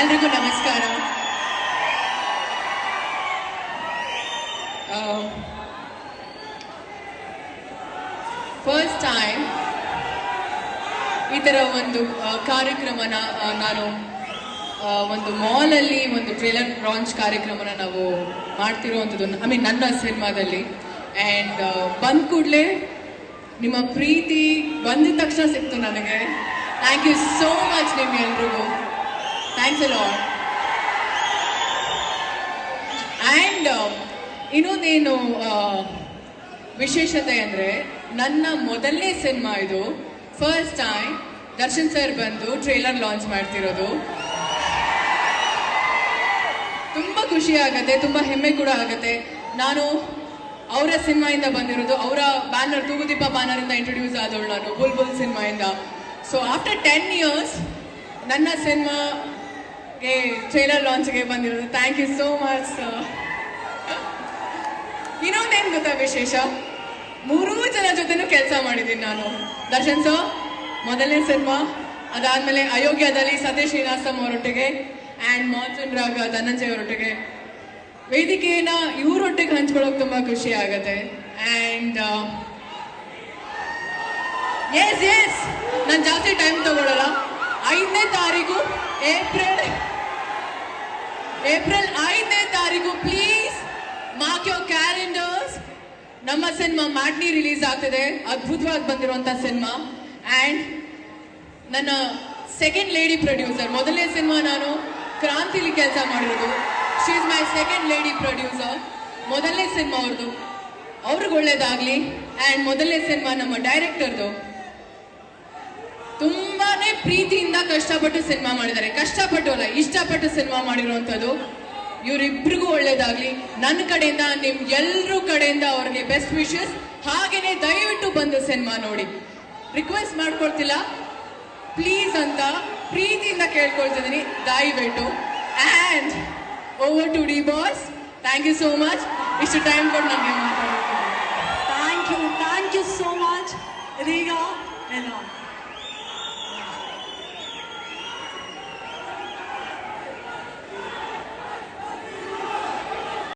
ಎಲ್ರಿಗೂ ನಮಸ್ಕಾರ. First time ಈ ಥರ ಒಂದು ಕಾರ್ಯಕ್ರಮನ ನಾನು ಒಂದು ಮಾಲಲ್ಲಿ ಒಂದು ಟ್ರೇಲರ್ ಲಾಂಚ್ ಕಾರ್ಯಕ್ರಮನ ನಾವು ಮಾಡ್ತಿರೋವಂಥದ್ದು, ನನ್ನ ಸಿನಿಮಾದಲ್ಲಿ. ಆ್ಯಂಡ್ ಬಂದ ಕೂಡಲೇ ನಿಮ್ಮ ಪ್ರೀತಿ ಬಂದಿದ ತಕ್ಷಣ ಸಿಕ್ತು ನನಗೆ. ಥ್ಯಾಂಕ್ ಯು ಸೋ ಮಚ್ ನಿಮ್ಗೆಲ್ರಿಗೂ. Thanks a lot. ಆ್ಯಂಡ್ ಇನ್ನೊಂದೇನು ವಿಶೇಷತೆ ಅಂದರೆ, ನನ್ನ ಮೊದಲನೇ ಸಿನಿಮಾ ಇದು. ಫಸ್ಟ್ ಟೈಮ್ ದರ್ಶನ್ ಸರ್ ಬಂದು ಟ್ರೇಲರ್ ಲಾಂಚ್ ಮಾಡ್ತಿರೋದು. ತುಂಬ ಖುಷಿ ಆಗುತ್ತೆ, ತುಂಬ ಹೆಮ್ಮೆ ಕೂಡ ಆಗುತ್ತೆ. ನಾನು ಅವರ ಸಿನಿಮಾಯಿಂದ ಬಂದಿರೋದು, ಅವರ ಬ್ಯಾನರ್ ತೂಗುದೀಪ ಬ್ಯಾನರಿಂದ ಇಂಟ್ರೊಡ್ಯೂಸ್ ಆದವಳು ನಾನು, ಬುಲ್ಬುಲ್ ಸಿನಿಮಾಯಿಂದ. ಸೊ ಆಫ್ಟರ್ 10 years ನನ್ನ ಸಿನಿಮಾಗೆ ಟ್ರೇಲರ್ ಲಾಂಚ್ಗೆ ಬಂದಿರೋದು. Thank you so much sir. ಇನ್ನೊಂದೇನು ಗೊತ್ತಾ ವಿಶೇಷ, 3 ಜನ ಜೊತೆನೂ ಕೆಲಸ ಮಾಡಿದ್ದೀನಿ ನಾನು. ದರ್ಶನ್ ಸರ್ ಮೊದಲನೇ ಸಿನಿಮಾ, ಅದಾದಮೇಲೆ ಅಯೋಗ್ಯದಲ್ಲಿ ಸತೀಶ್ ಶ್ರೀನಿವಾಸಂ ಅವರೊಟ್ಟಿಗೆ, ಆ್ಯಂಡ್ ಮಾನ್ಸೂನ್ ರಾಗ ಧನಂಜಯ್ ಅವರೊಟ್ಟಿಗೆ. ವೇದಿಕೆನ ಇವರೊಟ್ಟಿಗೆ ಹಂಚ್ಕೊಳ್ಳೋಕೆ ತುಂಬ ಖುಷಿ ಆಗುತ್ತೆ. ಆ್ಯಂಡ್ ಎಸ್ ನಾನು ಜಾಸ್ತಿ ಟೈಮ್ ತಗೊಳ್ಳಲ್ಲ. 5ನೇ ತಾರೀಕು ಏಪ್ರಿಲ್ 5ನೇ ತಾರೀಕು ಪ್ಲೀಸ್ ಮಾರ್ಕ್ ಯೋರ್ ಕ್ಯಾಲೆಂಡರ್ಸ್. ನಮ್ಮ ಸಿನಿಮಾ ಮ್ಯಾಟ್ನಿ ರಿಲೀಸ್ ಆಗ್ತಿದೆ, ಅದ್ಭುತವಾಗಿ ಬಂದಿರುವಂಥ ಸಿನಿಮಾ. ಆ್ಯಂಡ್ ನನ್ನ ಸೆಕೆಂಡ್ ಲೇಡಿ ಪ್ರೊಡ್ಯೂಸರ್, ಮೊದಲನೇ ಸಿನಿಮಾ ನಾನು ಕ್ರಾಂತಿಲಿ ಕೆಲಸ ಮಾಡಿರೋದು. She is my second lady producer. ಮೊದಲನೇ ಸಿನಿಮಾ ಅವ್ರದ್ದು, ಅವ್ರಿಗೆ ಒಳ್ಳೇದಾಗಲಿ. ಆ್ಯಂಡ್ ಮೊದಲನೇ ಸಿನಿಮಾ ನಮ್ಮ ಡೈರೆಕ್ಟರ್ದು. ತುಂಬಾನೇ ಪ್ರೀತಿಯಿಂದ ಕಷ್ಟಪಟ್ಟು ಸಿನಿಮಾ ಮಾಡಿದ್ದಾರೆ. ಕಷ್ಟಪಟ್ಟು ಅಲ್ಲ, ಇಷ್ಟಪಟ್ಟು ಸಿನಿಮಾ ಮಾಡಿರುವಂಥದ್ದು. ಇವರಿಬ್ರಿಗೂ ಒಳ್ಳೇದಾಗ್ಲಿ. ನನ್ನ ಕಡೆಯಿಂದ, ನಿಮ್ ಎಲ್ರೂ ಕಡೆಯಿಂದ ಅವ್ರಿಗೆ ಬೆಸ್ಟ್ ವಿಶಸ್. ಹಾಗೇನೆ ದಯವಿಟ್ಟು ಬಂದು ಸಿನಿಮಾ ನೋಡಿ. ರಿಕ್ವೆಸ್ಟ್ ಮಾಡ್ಕೊಳ್ತಿಲ್ಲ, ಪ್ಲೀಸ್ ಅಂತ ಪ್ರೀತಿಯಿಂದ ಕೇಳ್ಕೊಳ್ತಿದ್ದೀನಿ, ದಯವಿಟ್ಟು. And over to D boss. Thank you so much. ಇಷ್ಟು ಟೈಮ್ ಕೊಟ್ಟು ನನಗೆ ಮಾತಾಡೋದು. Thank you so much. ಇದೀಗ